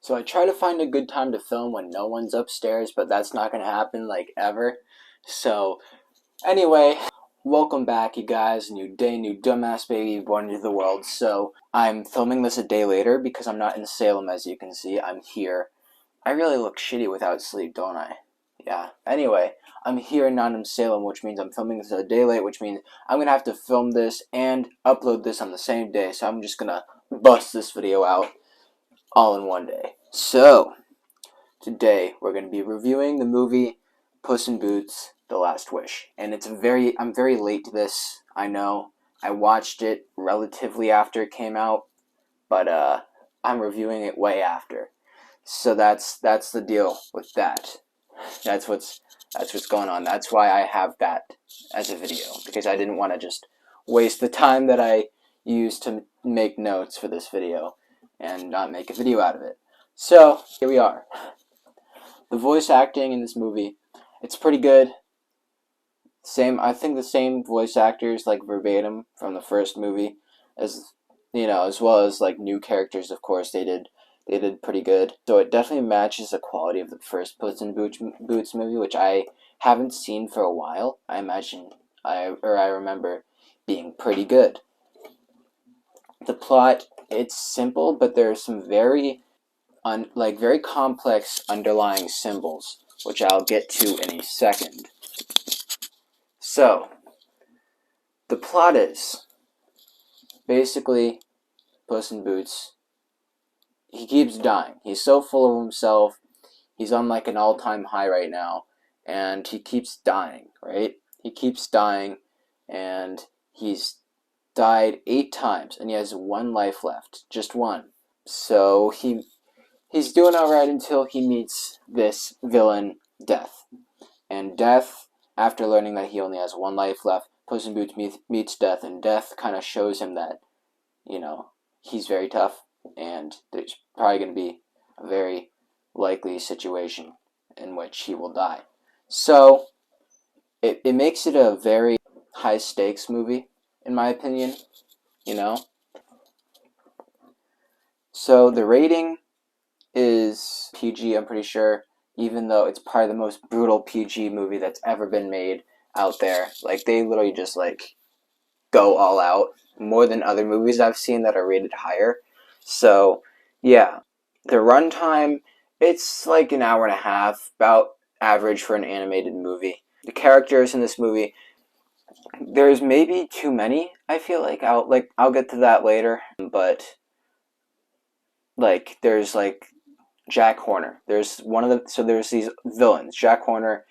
So I try to find a good time to film when no one's upstairs, but that's not going to happen, like, ever. So, anyway, welcome back, you guys. New day, new dumbass baby born into the world. So, I'm filming this a day later because I'm not in Salem, as you can see. I'm here. I really look shitty without sleep, don't I? Yeah. Anyway, I'm here and not in Salem, which means I'm filming this a day late, which means I'm going to have to film this and upload this on the same day. So I'm just going to bust this video out all in one day. So, today we're going to be reviewing the movie Puss in Boots: The Last Wish. And I'm very late to this, I know. I watched it relatively after it came out, but I'm reviewing it way after. So that's the deal with that. That's what's going on. That's why I have that as a video, because I didn't want to just waste the time that I used to make notes for this video and not make a video out of it. So, here we are. The voice acting in this movie, it's pretty good. I think the same voice actors, like verbatim from the first movie, as as well as like new characters. Of course, they did pretty good. So it definitely matches the quality of the first Puss in Boots movie, which I haven't seen for a while. I remember being pretty good. The plot, it's simple, but there's some very complex underlying symbols, which I'll get to in a second. So, the plot is basically Puss in Boots. He keeps dying. He's so full of himself. He's on like an all-time high right now, and he keeps dying, right? He keeps dying, and he's died 8 times, and he has 1 life left. Just 1. So, he's doing alright until he meets this villain, Death. And Death, after learning that he only has 1 life left, Puss in Boots meets Death, and Death kind of shows him that, he's very tough, and there's probably going to be a very likely situation in which he will die. So, it makes it a very high-stakes movie, in my opinion, So, the rating is PG, I'm pretty sure, even though it's probably the most brutal PG movie that's ever been made out there. Like, they literally just, go all out, more than other movies I've seen that are rated higher. So, yeah. The runtime, it's like an hour and a half, about average for an animated movie. The characters in this movie, there's maybe too many, I feel like. I'll get to that later, but there's Jack Horner. There's these villains. Jack Horner,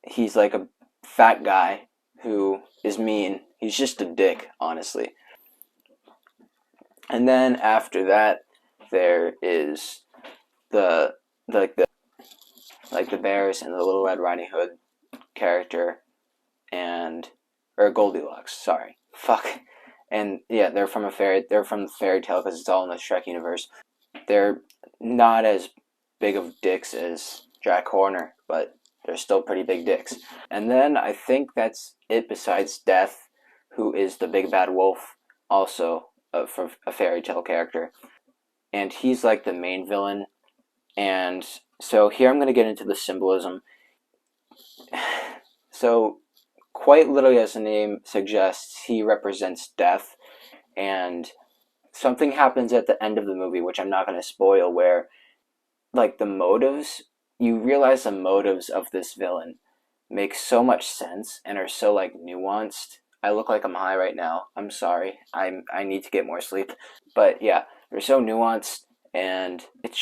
he's like a fat guy who is mean. He's just a dick, honestly. And then after that, there is the bears and the Little Red Riding Hood character, or Goldilocks. Sorry, fuck. And yeah, they're from the fairy tale because it's all in the Shrek universe. They're not as big of dicks as Jack Horner, but they're still pretty big dicks. And then I think that's it besides Death, who is the big bad wolf, also from a fairy tale character. And he's like the main villain. And so here I'm going to get into the symbolism. So, quite literally as the name suggests, he represents death. And something happens at the end of the movie, which I'm not going to spoil, where you realize the motives of this villain make so much sense and are so nuanced. I look like I'm high right now. I'm sorry. I need to get more sleep. But yeah, they're so nuanced, and it's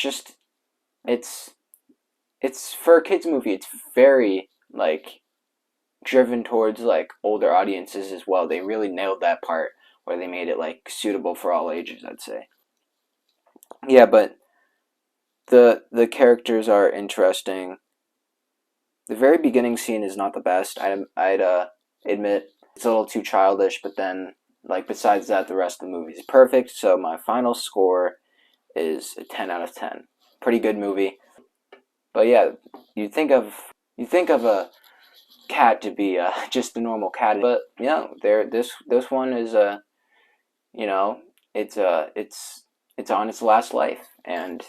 for a kids movie. It's very driven towards older audiences as well. They really nailed that part where they made it suitable for all ages, I'd say. Yeah, but the characters are interesting. The very beginning scene is not the best. I'd admit it's a little too childish, but then besides that, the rest of the movie is perfect. So my final score is a 10 out of 10. Pretty good movie. But yeah, you think of a cat to be just a normal cat, but this one is it's on its last life, and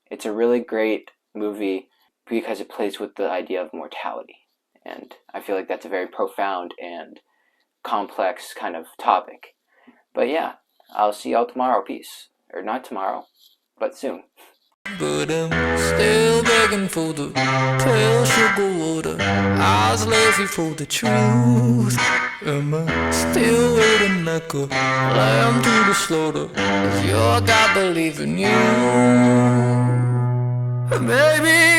It's a really great movie because it plays with the idea of mortality. And I feel like that's a very profound and complex kind of topic. But yeah, I'll see y'all tomorrow. Peace. Or not tomorrow, but soon. But I'm still begging for the pale sugar water. I was lazy for the truth. Am I still waiting like a lamb to the slaughter? Is your God believing you? Maybe